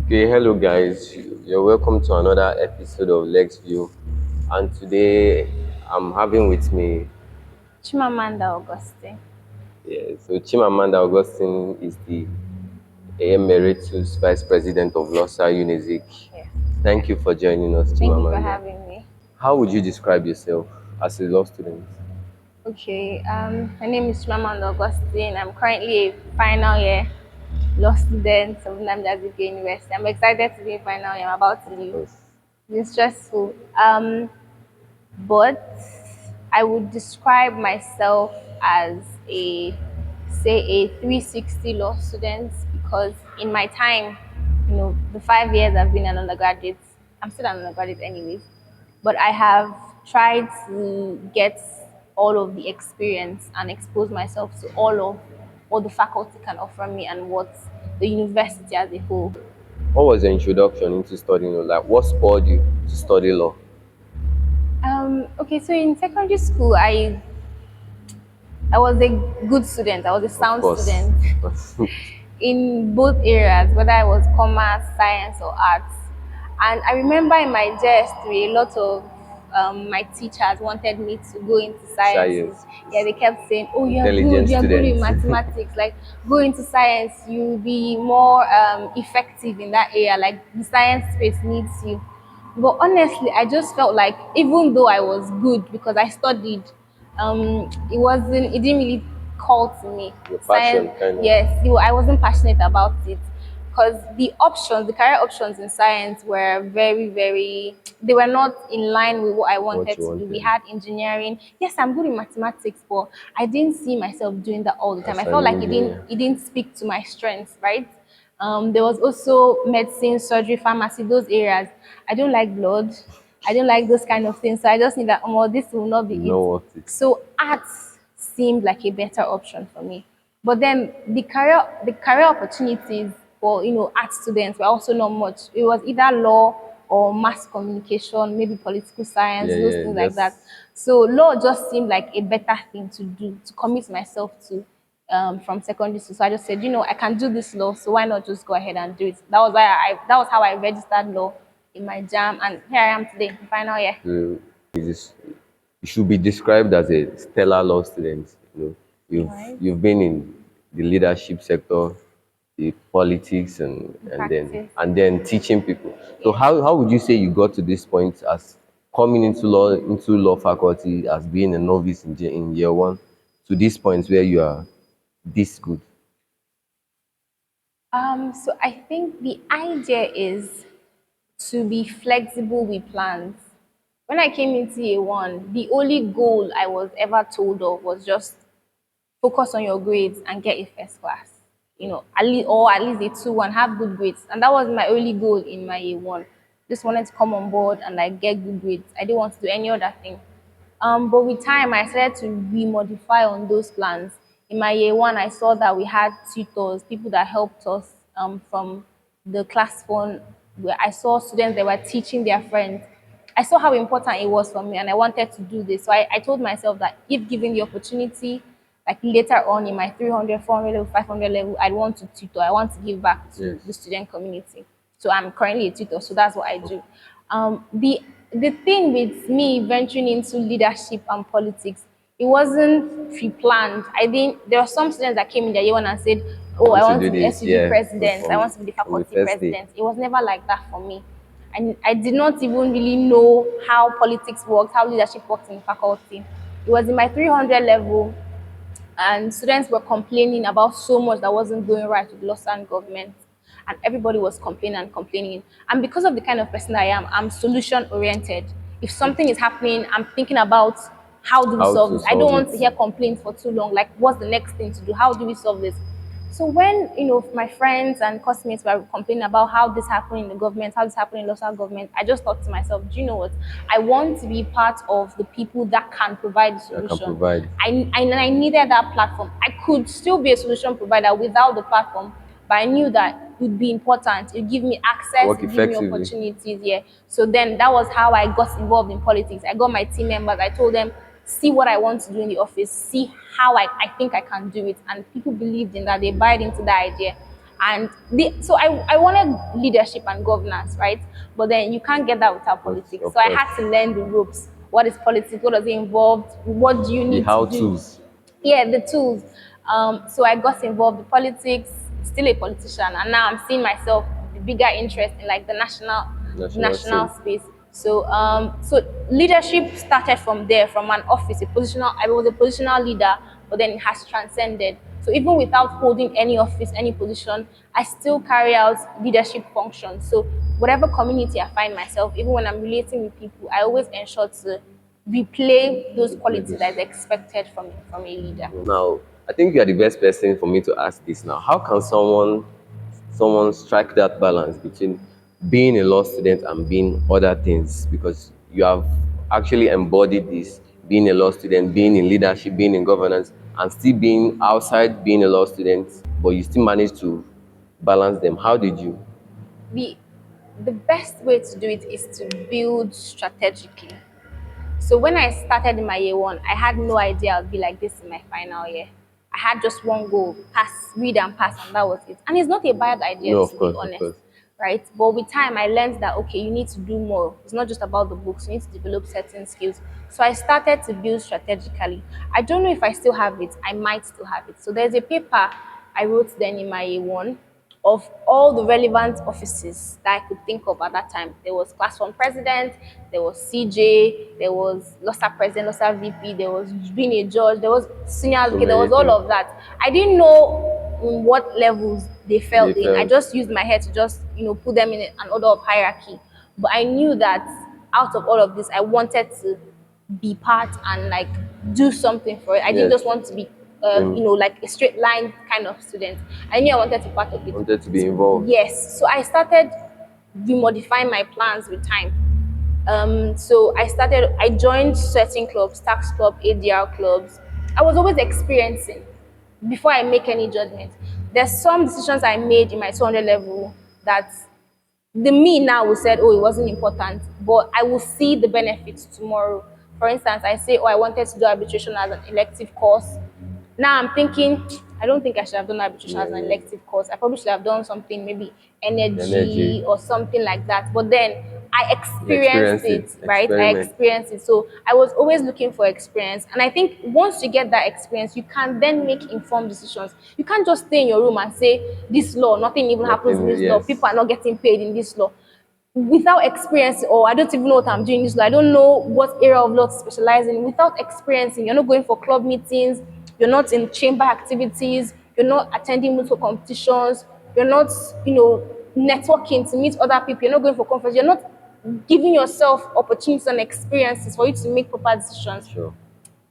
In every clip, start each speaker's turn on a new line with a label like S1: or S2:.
S1: Okay, hello guys. You're welcome to another episode of Lex View. And today I'm having with me,
S2: Chimamanda Augustine.
S1: so Chimamanda Augustine is the Emeritus Vice President of LOSA Unizik.
S2: Yeah.
S1: Thank you for joining us,
S2: Thank you for
S1: Chimamanda.
S2: having me.
S1: How would you describe yourself as a law student?
S2: Okay, my name is Chimamanda Augustine. I'm currently a final year law student of Namdazike University. I'm excited to be in final year. I'm about to leave.
S1: Yes.
S2: It's stressful. But I would describe myself as a 360 law student because in my time, the 5 years I've been an undergraduate, I'm still an undergraduate anyways, but I have tried to get all of the experience and expose myself to all of what the faculty can offer me and what the university as a whole.
S1: What was your introduction into studying law? Like, what spurred you to study law?
S2: Okay, so in secondary school, I was a good student. I was a
S1: Of
S2: sound
S1: course,
S2: student
S1: of course.
S2: in both areas, whether I was commerce, science, or arts. And I remember in my JS3, a lot of my teachers wanted me to go into sciences.
S1: Science,
S2: Yeah, they kept saying, "Oh,
S1: intelligent
S2: you're good in
S1: student.
S2: mathematics. Like, go into science, you'll be more effective in that area. Like, the science space needs you." But honestly, I just felt like even though I was good because I studied, it didn't really call to me.
S1: Your
S2: Science,
S1: passion, kind of.
S2: yes, I wasn't passionate about it because the career options in science were very, they were not in line with what I
S1: What
S2: wanted
S1: you
S2: to do. We
S1: wanted
S2: had engineering. Yes, I'm good in mathematics, but I didn't see myself doing that all the time.
S1: as
S2: I
S1: an
S2: felt like
S1: engineer.
S2: it didn't speak to my strengths, right? There was also medicine, surgery, pharmacy, those areas. I don't like blood. I don't like those kind of things. So I just need that, oh, this will not be
S1: You
S2: it.
S1: know what it.
S2: So arts seemed like a better option for me. But then the career opportunities for art students were also not much. It was either law or mass communication, maybe political science,
S1: Yeah,
S2: those
S1: yeah,
S2: things like
S1: just
S2: that. So law just seemed like a better thing to do, to commit myself to from secondary school. So I just said, I can do this law, so why not just go ahead and do it? That was how I registered law in my jam, and here I am today, final year.
S1: is you should be described as a stellar law student.
S2: All
S1: You've
S2: right.
S1: you've been in the leadership sector, the politics,
S2: Practice.
S1: and then teaching people. So
S2: Yes.
S1: how would you say you got to this point as coming into law faculty as being a novice in year one to this point where you are this good?
S2: So I think the idea is to be flexible with plans. When I came into A1, the only goal I was ever told of was just focus on your grades and get a first class. At least a 2-1, have good grades. And that was my only goal in my A1. Just wanted to come on board and like get good grades. I didn't want to do any other thing. But with time, I started to re-modify on those plans. In my year one, I saw that we had tutors, people that helped us from the class phone, where I saw students that were teaching their friends. I saw how important it was for me, and I wanted to do this. So I told myself that if given the opportunity, like later on in my 300, 400 level, 500 level, I want to tutor. I want to give back to
S1: Yes.
S2: the student community. So I'm currently a tutor, so that's what I do. The thing with me venturing into leadership and politics, it wasn't pre-planned. I think there were some students that came in the year one and said,
S1: I
S2: "Oh,
S1: want
S2: I
S1: to
S2: want
S1: do
S2: to be
S1: this,
S2: SUG
S1: yeah,
S2: president. I want to be the
S1: from the
S2: faculty
S1: first day.
S2: president." It was never like that for me. And I did not even really know how politics works, how leadership works in the faculty. It was in my 300 level, and students were complaining about so much that wasn't going right with the Lausanne government, and everybody was complaining and complaining. And because of the kind of person I am, I'm solution oriented. If something is happening, I'm thinking about how do we
S1: How
S2: solve
S1: to
S2: this. I don't
S1: solve
S2: want to
S1: it.
S2: hear complaints for too long. Like, what's the next thing to do? How do we solve this? So when my friends and classmates were complaining about how this happened in the government, how this happened in local government, I just thought to myself, do you know what? I want to be part of the people that can provide the
S1: That can
S2: solution.
S1: provide.
S2: I needed that platform. I could still be a solution provider without the platform, but I knew that it would be important. It would give me access, it
S1: Work
S2: would give me
S1: effectively.
S2: opportunities. Yeah. So then that was how I got involved in politics. I got my team members. I told them, see what I want to do in the office, see how I think I can do it. And people believed in that. They bought into that idea. And so I wanted leadership and governance, right? But then you can't get that without politics.
S1: Of
S2: So I
S1: course.
S2: had to learn the ropes. What is politics? What does it involve? What do you
S1: The
S2: need to
S1: how
S2: do?
S1: to's.
S2: Yeah, the tools. So I got involved in politics, still a politician, and now I'm seeing myself the bigger interest in like the
S1: National
S2: national
S1: scene.
S2: space. So leadership started from there, from an office, a positional. I was a positional leader, but then it has transcended. So even without holding any office, any position, I still carry out leadership functions. So whatever community I find myself, even when I'm relating with people, I always ensure to replay those qualities that is expected from a leader.
S1: Now, I think you are the best person for me to ask this now. How can someone strike that balance between being a law student and being other things? Because you have actually embodied this, being a law student, being in leadership, being in governance, and still being outside being a law student, but you still managed to balance them. How did you?
S2: The the best way to do it is to build strategically. So when I started in my year one, I had no idea I'd be like this in my final year. I had just one goal: pass, read and pass, and that was it. And it's not a bad idea,
S1: No,
S2: to
S1: of
S2: be
S1: course, of
S2: honest,
S1: course.
S2: right? But with time, I learned that okay, you need to do more. It's not just about the books. You need to develop certain skills. So I started to build strategically. I don't know if I still have it. I might still have it. So there's a paper I wrote then in my year one of all the relevant offices that I could think of at that time. There was class one president, there was CJ, there was LOSA president, LOSA VP, there was being a judge, there was senior
S1: So
S2: advocate, there
S1: many
S2: was all
S1: things.
S2: of that. I didn't know in what levels they fell
S1: They
S2: in. I
S1: felt
S2: just used my head to just, put them in an order of hierarchy. But I knew that out of all of this, I wanted to be part and like do something for it. I didn't just
S1: yes.
S2: want to be,
S1: Um,
S2: like a straight line kind of student. I knew I wanted to be part of it.
S1: wanted to be involved.
S2: Yes, so I started remodifying my plans with time. I joined certain clubs, tax club, ADR clubs. I was always experiencing before I make any judgment. There's some decisions I made in my 200 level that the me now will said, oh, it wasn't important, but I will see the benefits tomorrow. For instance, I say, oh, I wanted to do arbitration as an elective course. Now I'm thinking, I don't think I should have done arbitration
S1: Yeah,
S2: as an
S1: yeah.
S2: elective course. I probably should have done something, maybe
S1: Energy.
S2: energy or something like that. But then I
S1: You
S2: experienced
S1: experience it.
S2: it, right? I
S1: Experiment.
S2: experienced it. So I was always looking for experience. And I think once you get that experience, you can then make informed decisions. You can't just stay in your room and say, this law, nothing even happens in
S1: Nothing.
S2: this law.
S1: Yes.
S2: People are not getting paid in this law without experience, or I don't even know what I'm doing in this law. I don't know what area of law to specialize in. Without experiencing, you're not going for club meetings, you're not in chamber activities, you're not attending multiple competitions, you're not, networking to meet other people, you're not going for conference, you're not giving yourself opportunities and experiences for you to make proper decisions.
S1: Sure.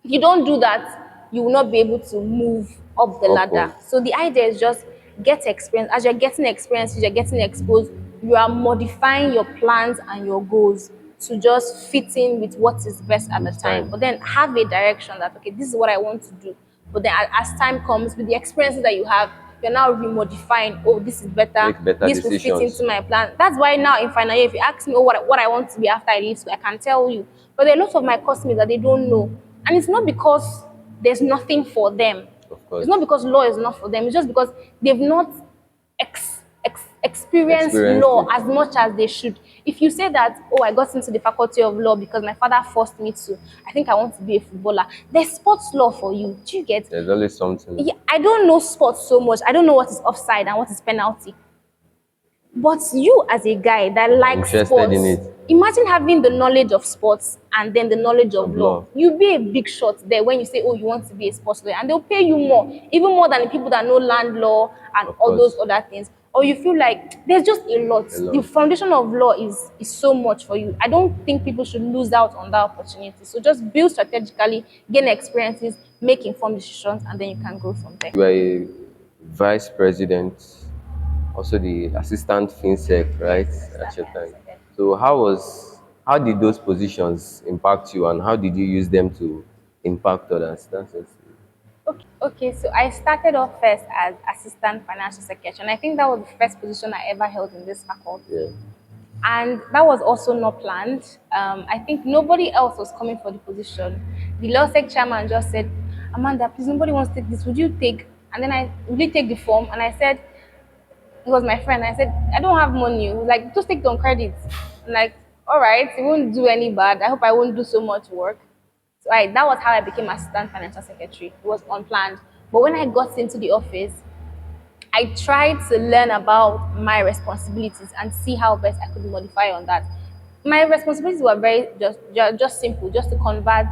S2: If you don't do that, you will not be able to move up the ladder.
S1: Upward.
S2: So the idea is just get experience. As you're getting experience, you're getting exposed, you are modifying your plans and your goals to just fit in with what is best at the
S1: With
S2: time.
S1: time.
S2: But then have a direction that, okay, this is what I want to do. But then as time comes, with the experiences that you have, you're now remodifying, oh, this is better,
S1: Make better
S2: this will fit
S1: decisions.
S2: into my plan. That's why now in final year, if you ask me, oh, what I want to be after I leave school, I can tell you. But there are lots of my classmates that they don't know. And it's not because there's nothing for them.
S1: Of
S2: It's
S1: course.
S2: not because law is not for them. It's just because they've not experienced
S1: Experienced
S2: law
S1: it.
S2: as much as they should. If you say that, oh, I got into the faculty of law because my father forced me to, I think I want to be a footballer. There's sports law for you. Do you get?
S1: There's always something.
S2: Yeah, I don't know sports so much. I don't know what is offside and what is penalty. But you, as a guy that likes
S1: Interested in
S2: sports,
S1: it.
S2: imagine having the knowledge of sports and then the knowledge of
S1: Of
S2: law.
S1: law.
S2: You'll be a big shot there when you say, oh, you want to be a sports lawyer, and they'll pay you more, even more than the people that know land law and
S1: Of
S2: all those
S1: course.
S2: other things. Or you feel like there's just a lot.
S1: A
S2: The
S1: lot.
S2: foundation of law is so much for you. I don't think people should lose out on that opportunity. So just build strategically, gain experiences, make informed decisions, and then you can grow from there.
S1: You are a vice president, also the assistant FinSec, right? At your time. So how did those positions impact you and how did you use them to impact others? That's it.
S2: Okay, so I started off first as assistant financial secretary, and I think that was the first position I ever held in this faculty.
S1: Yeah.
S2: And that was also not planned. I think nobody else was coming for the position. The law sec chairman just said, Amanda, please, nobody wants to take this. Would you take? And then will you take the form? And I said, It was my friend. I said, I don't have money. He was like, just take it on credit. I'm like, all right, it won't do any bad. I hope I won't do so much work. So that was how I became assistant financial secretary. It was unplanned. But when I got into the office, I tried to learn about my responsibilities and see how best I could modify on that. My responsibilities were very just simple, just to convert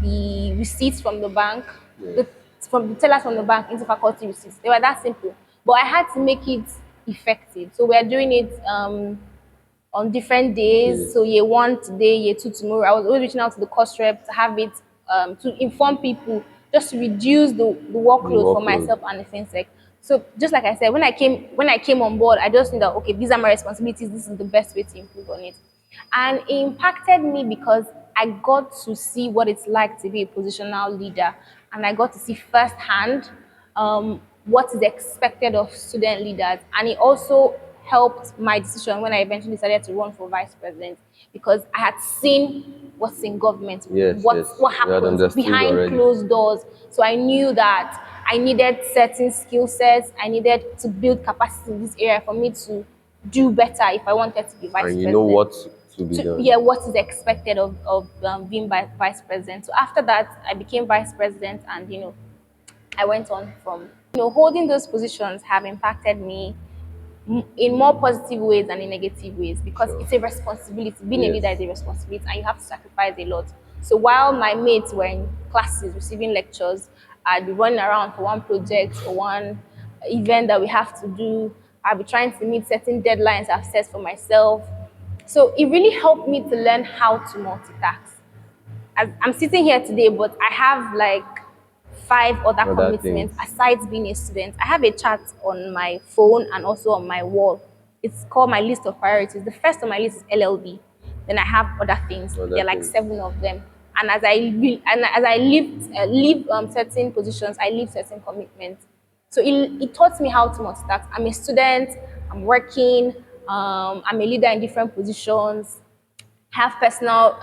S2: the receipts from the bank,
S1: Yeah.
S2: the, from the tellers from the bank into faculty receipts. They were that simple, but I had to make it effective. So we are doing it on different days.
S1: Yes.
S2: So year one today, year two tomorrow. I was always reaching out to the cost rep to have it to inform people just to reduce the
S1: The
S2: workload for
S1: workload.
S2: myself and the fintech. So just like I said, when I came on board, I just knew that okay, these are my responsibilities. This is the best way to improve on it, and it impacted me because I got to see what it's like to be a positional leader, and I got to see firsthand what is expected of student leaders. And it also helped my decision when I eventually decided to run for vice president because I had seen what's in government,
S1: Yes,
S2: what
S1: yes.
S2: what
S1: You had
S2: happens
S1: understood
S2: behind
S1: already.
S2: closed doors. So I knew that I needed certain skill sets. I needed to build capacity in this area for me to do better if I wanted to be vice
S1: And you know
S2: president.
S1: what to be
S2: To,
S1: done.
S2: yeah, what is expected of being vice president. So after that, I became vice president, and I went on from holding those positions have impacted me in more positive ways than in negative ways because
S1: Sure.
S2: it's a responsibility. Being a leader is
S1: Yes.
S2: a responsibility, and you have to sacrifice a lot. So while my mates were in classes receiving lectures, I'd be running around for one project or one event that we have to do. I'll be trying to meet certain deadlines I've set for myself. So it really helped me to learn how to multitask. I'm sitting here today, but I have like five other
S1: Other
S2: commitments
S1: things.
S2: aside being a student. I have a chart on my phone and also on my wall. It's called my list of priorities. The first on my list is LLB. Then I have other things.
S1: Other
S2: There are like
S1: things.
S2: 7 of them. And as I leave certain positions, I leave certain commitments. So it taught me how to multitask. I'm a student. I'm working. I'm a leader in different positions. Have personal,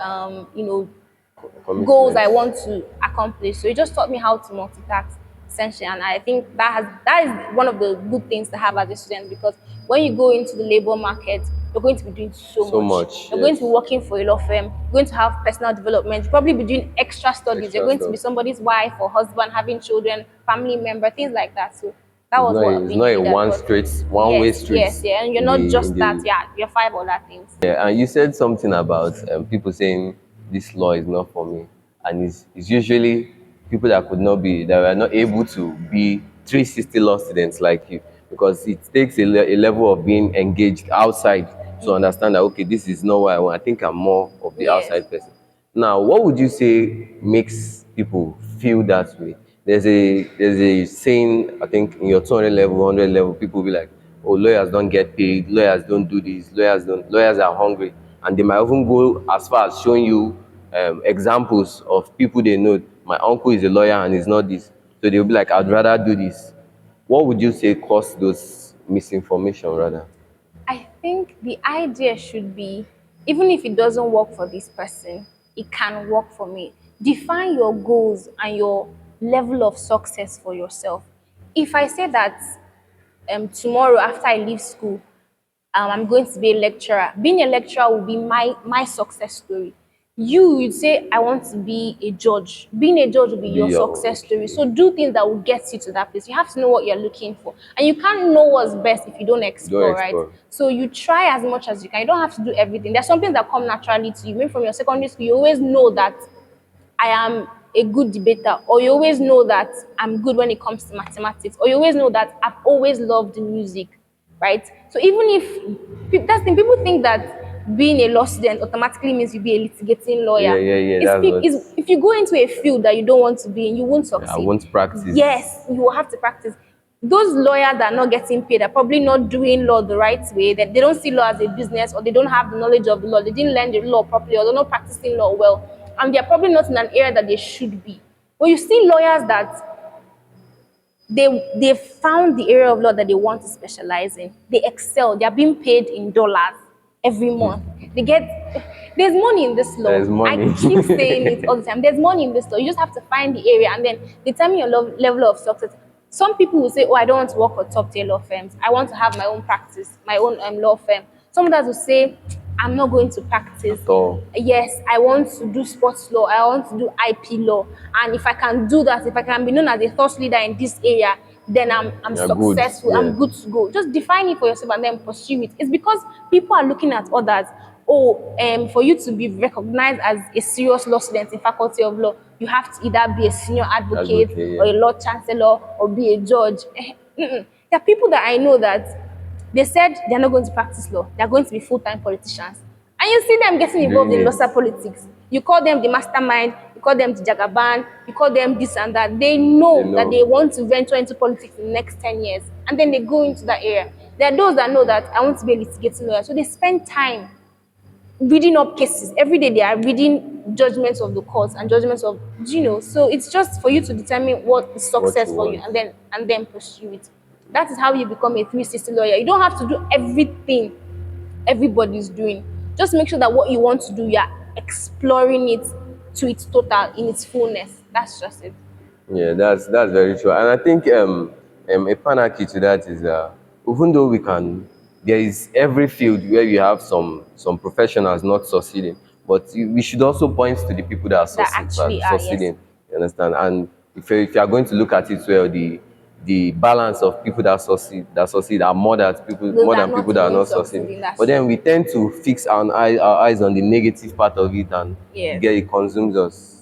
S2: goals I
S1: Commitments.
S2: want to accomplish. So it just taught me how to multitask essentially. And I think that is one of the good things to have as a student because when you go into the labor market, you're going to be doing so
S1: So
S2: much.
S1: much.
S2: You're going to be
S1: Yes.
S2: working for a law firm, you're going to have personal development, you'll probably be doing extra studies, you're
S1: Extra
S2: going to be
S1: stuff.
S2: somebody's wife or husband, having children, family member, things like that. So that
S1: It's
S2: was
S1: not a,
S2: what
S1: it's
S2: being
S1: not
S2: a
S1: a
S2: leader
S1: one
S2: taught
S1: straight
S2: me.
S1: one way
S2: Yes,
S1: street
S2: yes, yeah. And you're
S1: in
S2: not
S1: the in
S2: just that,
S1: the
S2: yeah, you're five other things.
S1: yeah, and you said something about people saying this law is not for me, and it's usually people that were not able to be 360 law students like you, because it takes a level of being engaged outside to understand that okay, this is not what I want. I think I'm more of the
S2: Yes.
S1: outside person. Now, what would you say makes people feel that way? There's a saying, I think in your 200 level, 100 level, people will be like, oh, lawyers don't get paid, lawyers don't do this, lawyers are hungry. And they might even go as far as showing you examples of people they know. My uncle is a lawyer and he's not this. So they'll be like, I'd rather do this. What would you say caused those misinformation rather?
S2: I think the idea should be even if it doesn't work for this person, it can work for me. Define your goals and your level of success for yourself. If I say that tomorrow after I leave school, I'm going to be a lecturer. Being a lecturer will be my success story. You'd say, I want to be a judge. Being a judge will be your
S1: Be
S2: success story.
S1: okay.
S2: So do things that will get you to that place. You have to know what you're looking for. And you can't know what's best if you don't
S1: Don't
S2: explore, right?
S1: explore.
S2: So you try as much as you can. You don't have to do everything. There's some things that come naturally to you. Maybe from your secondary school, you always know that I am a good debater, or you always know that I'm good when it comes to mathematics, or you always know that I've always loved music, right? So even if that's the thing, people think that being a law student automatically means you be a litigating
S1: Yeah,
S2: lawyer.
S1: yeah, yeah. That's what
S2: If you go into a field that you don't want to be in, you won't
S1: I
S2: succeed.
S1: want to practice.
S2: Yes, you will have to practice. Those lawyers that are not getting paid are probably not doing law the right way, that they don't see law as a business, or they don't have the knowledge of the law, they didn't learn the law properly, or they're not practicing law well, and they're probably not in an area that they should be. But you see lawyers that they found the area of law that they want to specialize in. They excel. They are being paid in dollars every month. They get there's money in this law.
S1: There's
S2: I
S1: money.
S2: keep saying it all the time. There's money in this law. You just have to find the area and then determine your level of success. Some people will say, "Oh, I don't want to work for top tier law firms. I want to have my own practice, my own law firm." Some others will say, "I'm not going to practice.
S1: At all.
S2: Yes, I want to do sports law. I want to do IP law. And if I can do that, if I can be known as a thought leader in this area, then I'm
S1: Yeah, good.
S2: successful.
S1: Yeah.
S2: I'm good to go." Just define it for yourself and then pursue it. It's because people are looking at others. Oh, for you to be recognized as a serious law student in faculty of law, you have to either be a senior advocate
S1: Advocate,
S2: or
S1: yeah.
S2: a law chancellor or be a judge. Mm-mm. There are people that I know that they said they're not going to practice law, they're going to be full-time politicians. And you see them getting involved
S1: Doing
S2: in
S1: it.
S2: local politics. You call them the mastermind, you call them the jagaban, you call them this and that. They know,
S1: They
S2: that
S1: know.
S2: they want to venture into politics in the next 10 years. And then they go into that area. There are those that know that I want to be a litigating lawyer. So they spend time reading up cases. Every day they are reading judgments of the courts and judgments of, so it's just for you to determine what is
S1: What
S2: success
S1: you
S2: for you
S1: want.
S2: and then pursue it. That is how you become a 360 lawyer. You don't have to do everything everybody's doing. Just make sure that what you want to do, you're exploring it to its total, in its fullness. That's just it.
S1: Yeah, that's very true, and I think a panacea to that is even though there is every field where you have some professionals not succeeding, but we should also point to the people that are
S2: That actually are, yes.
S1: succeeding. You understand? And if you are going to look at it well, the balance of people that succeed are
S2: Those
S1: more
S2: that are
S1: than
S2: not
S1: people that are
S2: even
S1: not succeeding.
S2: succeeding, that's
S1: But then
S2: true.
S1: we tend to fix our eyes on the negative part of it, and
S2: Yes.
S1: it consumes us.